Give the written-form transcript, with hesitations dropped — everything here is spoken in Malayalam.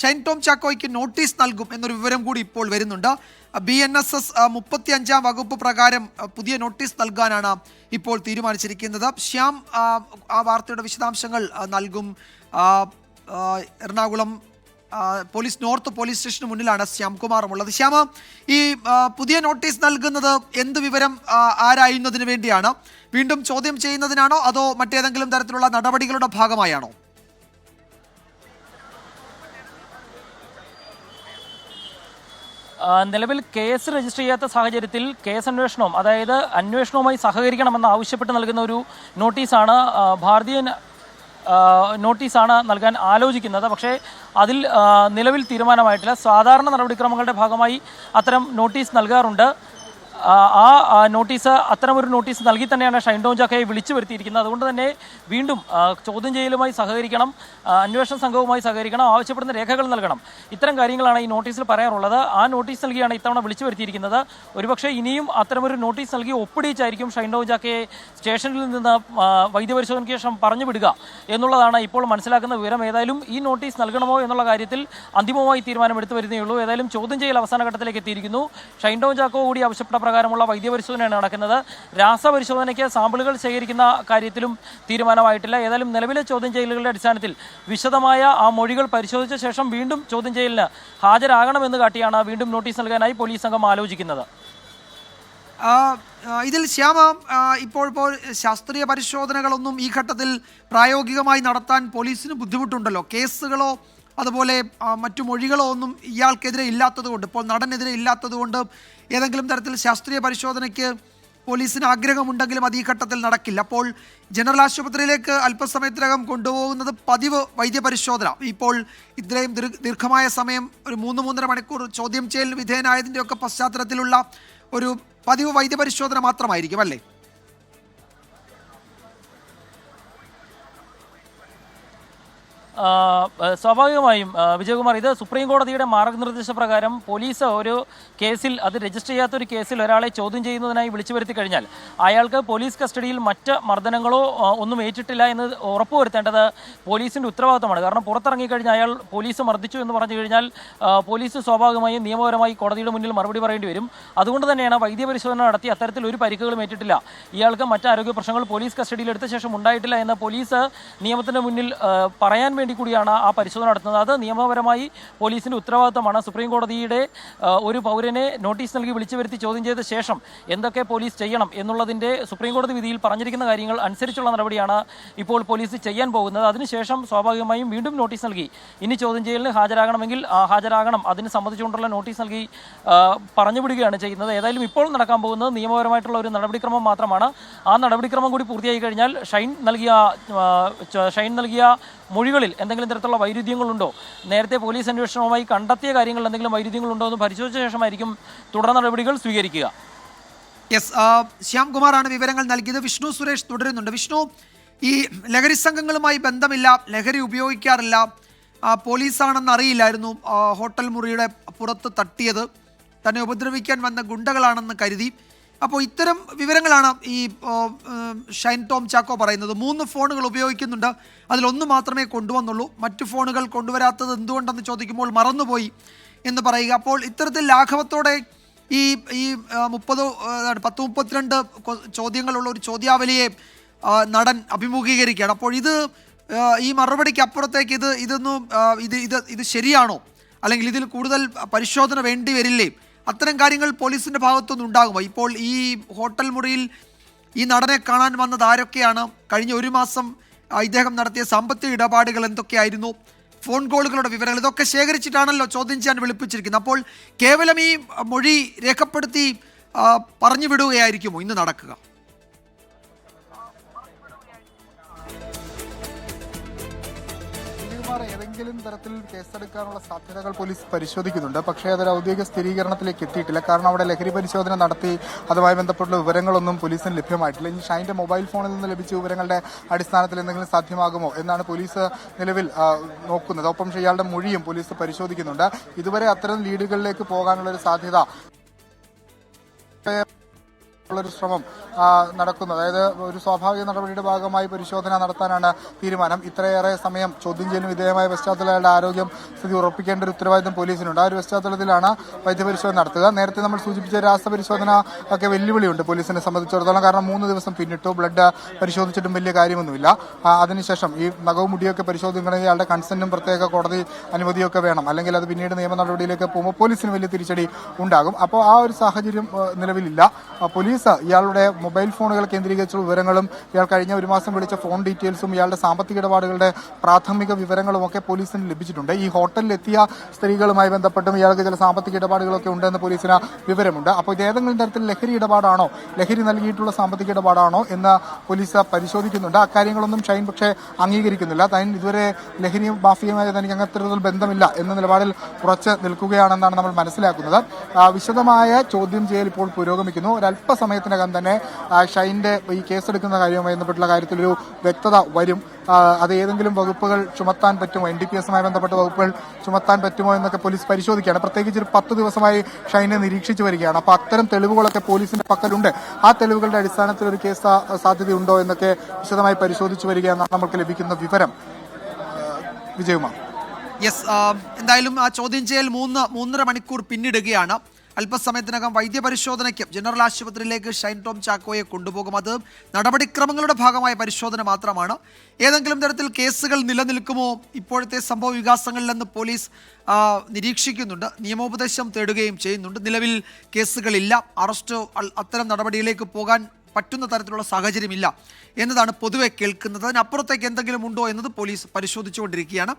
ഷൈൻ ടോം ചാക്കോയ്ക്ക് നോട്ടീസ് നൽകും എന്നൊരു വിവരം കൂടി ഇപ്പോൾ വരുന്നുണ്ട്. BNSS 35-ാം വകുപ്പ് പ്രകാരം പുതിയ നോട്ടീസ് നൽകാനാണ് ഇപ്പോൾ തീരുമാനിച്ചിരിക്കുന്നത്. ശ്യാം ആ വാർത്തയുടെ വിശദാംശങ്ങൾ നൽകും. എറണാകുളം പോലീസ് നോർത്ത് പോലീസ് സ്റ്റേഷന് മുന്നിലാണ് ശ്യാംകുമാറും ഉള്ളത്. ശ്യാമ, ഈ പുതിയ നോട്ടീസ് നൽകുന്നത് എന്ത് വിവരം ആരായുന്നതിന് വേണ്ടിയാണ്? വീണ്ടും ചോദ്യം ചെയ്യുന്നതിനാണോ അതോ മറ്റേതെങ്കിലും തരത്തിലുള്ള നടപടികളുടെ ഭാഗമായാണോ? നിലവിൽ കേസ് രജിസ്റ്റർ ചെയ്യാത്ത സാഹചര്യത്തിൽ കേസ് അന്വേഷണവും അതായത് അന്വേഷണവുമായി സഹകരിക്കണമെന്ന് ആവശ്യപ്പെട്ട് നൽകുന്ന ഒരു നോട്ടീസാണ് നോട്ടീസാണ് നൽകാൻ ആലോചിക്കുന്നത്. പക്ഷേ അതിൽ നിലവിൽ തീരുമാനമായിട്ടില്ല. സാധാരണ നടപടിക്രമങ്ങളുടെ ഭാഗമായി അത്തരം നോട്ടീസ് നൽകാറുണ്ട്. അത്തരമൊരു നോട്ടീസ് നൽകി തന്നെയാണ് ഷൈൻ ടോം ചാക്കോയെ വിളിച്ചു വരുത്തിയിരിക്കുന്നത്. അതുകൊണ്ട് തന്നെ വീണ്ടും ചോദ്യം ചെയ്യലുമായി സഹകരിക്കണം, അന്വേഷണ സംഘവുമായി സഹകരിക്കണം, ആവശ്യപ്പെടുന്ന രേഖകൾ നൽകണം. ഇത്തരം കാര്യങ്ങളാണ് ഈ നോട്ടീസിൽ പറയാറുള്ളത്. ആ നോട്ടീസ് നൽകിയാണ് ഇത്തവണ വിളിച്ചു വരുത്തിയിരിക്കുന്നത്. ഒരുപക്ഷെ ഇനിയും അത്തരമൊരു നോട്ടീസ് നൽകി ഒപ്പിടിച്ചായിരിക്കും ഷൈൻ ടോം ചാക്കോയെ സ്റ്റേഷനിൽ നിന്ന് വൈദ്യപരിശോധനയ്ക്ക് ശേഷം പറഞ്ഞു വിടുക എന്നുള്ളതാണ് ഇപ്പോൾ മനസ്സിലാക്കുന്ന വിവരം. ഏതായാലും ഈ നോട്ടീസ് നൽകണമോ എന്നുള്ള കാര്യത്തിൽ അന്തിമമായി തീരുമാനമെടുത്തു വരുന്നേ ഉള്ളൂ. ഏതായാലും ചോദ്യം ചെയ്യൽ അവസാന ഘട്ടത്തിലേക്ക് എത്തിയിരിക്കുന്നു. ഷൈൻ ടോം ചാക്കോ കൂടി ആവശ്യപ്പെട്ട പ്രകാരമുള്ള വൈദ്യപരിശോധനയാണ് നടക്കുന്നത്. രാസപരിശോധനയ്ക്ക് സാമ്പിളുകൾ ശേഖരിക്കുന്ന കാര്യത്തിലും തീരുമാനമായിട്ടില്ല. ഏതായാലും നിലവിലെ ചോദ്യം ചെയ്യലുകളുടെ അടിസ്ഥാനത്തിൽ വിശദമായ ആ മൊഴികൾ പരിശോധിച്ച ശേഷം വീണ്ടും ചോദ്യം ചെയ്യലിന് ഹാജരാകണമെന്ന് കാട്ടിയാണ് വീണ്ടും നോട്ടീസ് നൽകാനായി പോലീസ് സംഘം ആലോചിക്കുന്നത്. ഇതിൽ ശ്യാമ, ഇപ്പോൾ ശാസ്ത്രീയ പരിശോധനകളൊന്നും ഈ ഘട്ടത്തിൽ പ്രായോഗികമായി നടത്താൻ പോലീസിന് ബുദ്ധിമുട്ടുണ്ടല്ലോ. കേസുകളോ അതുപോലെ മറ്റു മൊഴികളോ ഒന്നും ഇയാൾക്കെതിരെ ഇല്ലാത്തതുകൊണ്ട്, ഇപ്പോൾ നടനെതിരെ ഇല്ലാത്തതുകൊണ്ട് ഏതെങ്കിലും തരത്തിൽ ശാസ്ത്രീയ പരിശോധനയ്ക്ക് പോലീസിന് ആഗ്രഹമുണ്ടെങ്കിലും അത് ഈ ഘട്ടത്തിൽ നടക്കില്ല. അപ്പോൾ ജനറൽ ആശുപത്രിയിലേക്ക് അല്പസമയത്തിനകം കൊണ്ടുപോകുന്നത് പതിവ് വൈദ്യപരിശോധന. ഇപ്പോൾ ഇത്രയും ദീർഘമായ സമയം, ഒരു 3-3.5 മണിക്കൂർ ചോദ്യം ചെയ്യൽ വിധേയനായതിൻ്റെയൊക്കെ പശ്ചാത്തലത്തിലുള്ള ഒരു പതിവ് വൈദ്യപരിശോധന മാത്രമായിരിക്കും അല്ലേ? സ്വാഭാവികമായും വിജയകുമാർ, ഇത് സുപ്രീം കോടതിയുടെ മാർഗനിർദ്ദേശപ്രകാരം പോലീസ് ഒരു കേസിൽ, അത് രജിസ്റ്റർ ചെയ്യാത്തൊരു കേസിൽ ഒരാളെ ചോദ്യം ചെയ്യുന്നതിനായി വിളിച്ചു വരുത്തി കഴിഞ്ഞാൽ അയാൾക്ക് പോലീസ് കസ്റ്റഡിയിൽ മറ്റ് മർദ്ദനങ്ങളോ ഒന്നും ഏറ്റിട്ടില്ല എന്ന് ഉറപ്പുവരുത്തേണ്ടത് പോലീസിൻ്റെ ഉത്തരവാദിത്തമാണ്. കാരണം പുറത്തിറങ്ങിക്കഴിഞ്ഞാൽ അയാൾ പോലീസ് മർദ്ദിച്ചു എന്ന് പറഞ്ഞു കഴിഞ്ഞാൽ പോലീസ് സ്വാഭാവികമായും നിയമപരമായി കോടതിയുടെ മുന്നിൽ മറുപടി പറയേണ്ടി വരും. അതുകൊണ്ട് തന്നെയാണ് വൈദ്യപരിശോധന നടത്തി അത്തരത്തിൽ ഒരു പരിക്കുകളും ഏറ്റിട്ടില്ല, ഇയാൾക്ക് മറ്റ് ആരോഗ്യ പ്രശ്നങ്ങൾ പോലീസ് കസ്റ്റഡിയിൽ എടുത്ത ശേഷം ഉണ്ടായിട്ടില്ല എന്ന് പോലീസ് നിയമത്തിൻ്റെ മുന്നിൽ പറയാൻ വേണ്ടി കൂടിയാണ് ആ പരിശോധന നടത്തുന്നത്. അത് നിയമപരമായി പോലീസിൻ്റെ ഉത്തരവാദിത്തമാണ്. സുപ്രീം കോടതിയുടെ ഒരു പൗരനെ നോട്ടീസ് നൽകി വിളിച്ചു വരുത്തി ചോദ്യം ചെയ്ത ശേഷം എന്തൊക്കെ പോലീസ് ചെയ്യണം എന്നുള്ളതിൻ്റെ സുപ്രീം കോടതി വിധിയിൽ പറഞ്ഞിരിക്കുന്ന കാര്യങ്ങൾ അനുസരിച്ചുള്ള നടപടിയാണ് ഇപ്പോൾ പോലീസ് ചെയ്യാൻ പോകുന്നത്. അതിനുശേഷം സ്വാഭാവികമായും വീണ്ടും നോട്ടീസ് നൽകി ഇനി ചോദ്യം ചെയ്യലിന് ഹാജരാകണമെങ്കിൽ ഹാജരാകണം, അതിന് സംബന്ധിച്ചുകൊണ്ടുള്ള നോട്ടീസ് നൽകി പറഞ്ഞു വിടുകയാണ് ചെയ്യുന്നത്. ഏതായാലും ഇപ്പോൾ നടക്കാൻ പോകുന്നത് നിയമപരമായിട്ടുള്ള ഒരു നടപടിക്രമം മാത്രമാണ്. ആ നടപടിക്രമം കൂടി പൂർത്തിയായി കഴിഞ്ഞാൽ ഷൈൻ നൽകിയ മൊഴികളിൽ എന്തെങ്കിലും തരത്തിലുള്ള വൈരുദ്ധ്യങ്ങളുണ്ടോ, നേരത്തെ പോലീസ് അന്വേഷണവുമായി കണ്ടെത്തിയ കാര്യങ്ങളിൽ എന്തെങ്കിലും വൈരുദ്ധ്യങ്ങളുണ്ടോ എന്ന് പരിശോധിച്ച ശേഷമായിരിക്കും തുടർ നടപടികൾ സ്വീകരിക്കുക. യെസ്, ശ്യാംകുമാറാണ് വിവരങ്ങൾ നൽകിയത്. വിഷ്ണു സുരേഷ് തുടരുന്നുണ്ട്. വിഷ്ണു, ഈ ലഹരി സംഘങ്ങളുമായി ബന്ധമില്ല, ലഹരി ഉപയോഗിക്കാറില്ല, പോലീസാണെന്ന് അറിയില്ലായിരുന്നു, ഹോട്ടൽ മുറിയുടെ പുറത്ത് തട്ടിയത് തന്നെ ഉപദ്രവിക്കാൻ വന്ന ഗുണ്ടകളാണെന്ന് കരുതി. അപ്പോൾ ഇത്തരം വിവരങ്ങളാണ് ഈ ഷൈൻ ടോം ചാക്കോ പറയുന്നത്. 3 ഫോണുകൾ ഉപയോഗിക്കുന്നുണ്ട്, അതിലൊന്ന് മാത്രമേ കൊണ്ടുവന്നുള്ളൂ, മറ്റു ഫോണുകൾ കൊണ്ടുവരാത്തത് എന്തുകൊണ്ടെന്ന് ചോദിക്കുമ്പോൾ മറന്നുപോയി എന്ന് പറയുക. അപ്പോൾ ഇത്തരത്തിൽ ലാഘവത്തോടെ ഈ 32 ചോദ്യങ്ങളുള്ള ഒരു ചോദ്യാവലിയെ നടൻ അഭിമുഖീകരിക്കുകയാണ്. അപ്പോൾ ഈ മറുപടിക്ക് അപ്പുറത്തേക്ക് ഇത് ശരിയാണോ, അല്ലെങ്കിൽ ഇതിൽ കൂടുതൽ പരിശോധന വേണ്ടി വരില്ലേ? അത്തരം കാര്യങ്ങൾ പോലീസിൻ്റെ ഭാഗത്തുനിന്ന് ഉണ്ടാകുമോ? ഇപ്പോൾ ഈ ഹോട്ടൽ മുറിയിൽ ഈ നടനെ കാണാൻ വന്നത് ആരൊക്കെയാണ്? കഴിഞ്ഞ 1 മാസം ഇദ്ദേഹം നടത്തിയ സാമ്പത്തിക ഇടപാടുകൾ എന്തൊക്കെയായിരുന്നു? ഫോൺ കോളുകളുടെ വിവരങ്ങൾ ഇതൊക്കെ ശേഖരിച്ചിട്ടാണല്ലോ ചോദ്യം ചെയ്യാൻ വിളിപ്പിച്ചിരിക്കുന്നത്. അപ്പോൾ കേവലം ഈ മൊഴി രേഖപ്പെടുത്തി പറഞ്ഞു വിടുകയായിരിക്കുമോ ഇന്ന് നടക്കുക? ഏതെങ്കിലും തരത്തിൽ കേസെടുക്കാനുള്ള സാധ്യതകൾ പോലീസ് പരിശോധിക്കുന്നുണ്ട്. പക്ഷേ അതൊരു ഔദ്യോഗിക സ്ഥിരീകരണത്തിലേക്ക് എത്തിയിട്ടില്ല. കാരണം അവിടെ ലഹരി പരിശോധന നടത്തി അതുമായി ബന്ധപ്പെട്ടുള്ള വിവരങ്ങളൊന്നും പോലീസിന് ലഭ്യമായിട്ടില്ല. ഇനി ഷൈൻ്റെ മൊബൈൽ ഫോണിൽ നിന്ന് ലഭിച്ച വിവരങ്ങളുടെ അടിസ്ഥാനത്തിൽ എന്തെങ്കിലും സാധ്യമാകുമോ എന്നാണ് പോലീസ് നിലവിൽ നോക്കുന്നത്. ഒപ്പം ഇയാളുടെ മൊഴിയും പോലീസ് പരിശോധിക്കുന്നുണ്ട്. ഇതുവരെ അത്തരം ലീഡുകളിലേക്ക് പോകാനുള്ള ഒരു സാധ്യത ഉള്ളൊരു ശ്രമം നടക്കുന്നു. അതായത് ഒരു സ്വാഭാവിക നടപടിയുടെ ഭാഗമായി പരിശോധന നടത്താനാണ് തീരുമാനം. ഇത്രയേറെ സമയം ചോദ്യം ചെയ്യലിന് വിധേയമായ പശ്ചാത്തലത്തിൽ അയാളുടെ ആരോഗ്യം സ്ഥിതി ഉറപ്പിക്കേണ്ട ഒരു ഉത്തരവാദിത്തം പോലീസിനുണ്ട്. ആ ഒരു പശ്ചാത്തലത്തിലാണ് വൈദ്യപരിശോധന നടത്തുക. നേരത്തെ നമ്മൾ സൂചിപ്പിച്ച രാസപരിശോധന ഒക്കെ വെല്ലുവിളിയുണ്ട് പോലീസിനെ സംബന്ധിച്ചിടത്തോളം. കാരണം 3 ദിവസം പിന്നിട്ടു, ബ്ലഡ് പരിശോധിച്ചിട്ടും വലിയ കാര്യമൊന്നുമില്ല. അതിനുശേഷം ഈ നഖവും മുടിയൊക്കെ പരിശോധിക്കണമെങ്കിൽ അയാളുടെ കൺസെന്റും പ്രത്യേക കോടതി അനുമതിയൊക്കെ വേണം, അല്ലെങ്കിൽ അത് പിന്നീട് നിയമ നടപടിയിലേക്ക് പോകുമ്പോൾ പോലീസിന് വലിയ തിരിച്ചടി ഉണ്ടാകും. അപ്പോൾ ആ ഒരു സാഹചര്യം നിലവിലില്ല. പോലീസ് ഇയാളുടെ മൊബൈൽ ഫോണുകൾ കേന്ദ്രീകരിച്ചുള്ള വിവരങ്ങളും ഇയാൾ കഴിഞ്ഞ ഒരു മാസം വിളിച്ച ഫോൺ ഡീറ്റെയിൽസും ഇയാളുടെ സാമ്പത്തിക ഇടപാടുകളുടെ പ്രാഥമിക വിവരങ്ങളും ഒക്കെ പോലീസിന് ലഭിച്ചിട്ടുണ്ട്. ഈ ഹോട്ടലിലെത്തിയ സ്ത്രീകളുമായി ബന്ധപ്പെട്ടും ഇയാൾക്ക് ചില സാമ്പത്തിക ഇടപാടുകളൊക്കെ ഉണ്ടെന്ന് പോലീസിന് വിവരമുണ്ട്. അപ്പോൾ ഇത് ഏതെങ്കിലും തരത്തിൽ ലഹരി ഇടപാടാണോ, ലഹരി നൽകിയിട്ടുള്ള സാമ്പത്തിക ഇടപാടാണോ എന്ന് പോലീസ് പരിശോധിക്കുന്നുണ്ട്. അക്കാര്യങ്ങളൊന്നും ഷൈൻ പക്ഷേ അംഗീകരിക്കുന്നില്ല. താൻ ഇതുവരെ ലഹരി മാഫിയയുമായി തനിക്ക് അങ്ങനത്തെ ബന്ധമില്ല എന്ന നിലപാടിൽ ഉറച്ച് നിൽക്കുകയാണെന്നാണ് നമ്മൾ മനസ്സിലാക്കുന്നത്. വിശദമായ ചോദ്യം ചെയ്യൽ ഇപ്പോൾ പുരോഗമിക്കുന്നു. ഒരല്പസമയത്തിനകം തന്നെ ഷൈൻ്റെ ഈ കേസെടുക്കുന്ന കാര്യവുമായി ബന്ധപ്പെട്ടുള്ള കാര്യത്തിലൊരു വ്യക്തത വരും. അത് ഏതെങ്കിലും വകുപ്പുകൾ ചുമത്താൻ പറ്റുമോ, NDPS-മായി ബന്ധപ്പെട്ട വകുപ്പുകൾ ചുമത്താൻ പറ്റുമോ എന്നൊക്കെ പോലീസ് പരിശോധിക്കുകയാണ്. പ്രത്യേകിച്ച് ഒരു 10 ദിവസമായി ഷൈനെ നിരീക്ഷിച്ചു വരികയാണ്. അപ്പോൾ അത്തരം തെളിവുകളൊക്കെ പോലീസിന്റെ പക്കലുണ്ട്. ആ തെളിവുകളുടെ അടിസ്ഥാനത്തിൽ ഒരു കേസ് സാധ്യതയുണ്ടോ എന്നൊക്കെ വിശദമായി പരിശോധിച്ചു വരികയെന്നാണ് നമുക്ക് ലഭിക്കുന്ന വിവരം. വിജയകുമാർ. യെസ്, എന്തായാലും ആ ചോദ്യം ചെയ്യൽ 3.5 മണിക്കൂർ പിന്നിടുകയാണ്. അല്പസമയത്തിനകം വൈദ്യപരിശോധനയ്ക്ക് ജനറൽ ആശുപത്രിയിലേക്ക് ഷൈൻ ടോം ചാക്കോയെ കൊണ്ടുപോകും. അത് നടപടിക്രമങ്ങളുടെ ഭാഗമായ പരിശോധന മാത്രമാണ്. ഏതെങ്കിലും തരത്തിൽ കേസുകൾ നിലനിൽക്കുമോ ഇപ്പോഴത്തെ സംഭവ വികാസങ്ങളിലെന്ന് പോലീസ് നിരീക്ഷിക്കുന്നുണ്ട്. നിയമോപദേശം തേടുകയും ചെയ്യുന്നുണ്ട്. നിലവിൽ കേസുകളില്ല, അറസ്റ്റോ അത്തരം നടപടിയിലേക്ക് പോകാൻ പറ്റുന്ന തരത്തിലുള്ള സാഹചര്യമില്ല എന്നതാണ് പൊതുവെ കേൾക്കുന്നത്. അതിനപ്പുറത്തേക്ക് എന്തെങ്കിലും ഉണ്ടോ എന്നത് പോലീസ് പരിശോധിച്ചുകൊണ്ടിരിക്കുകയാണ്.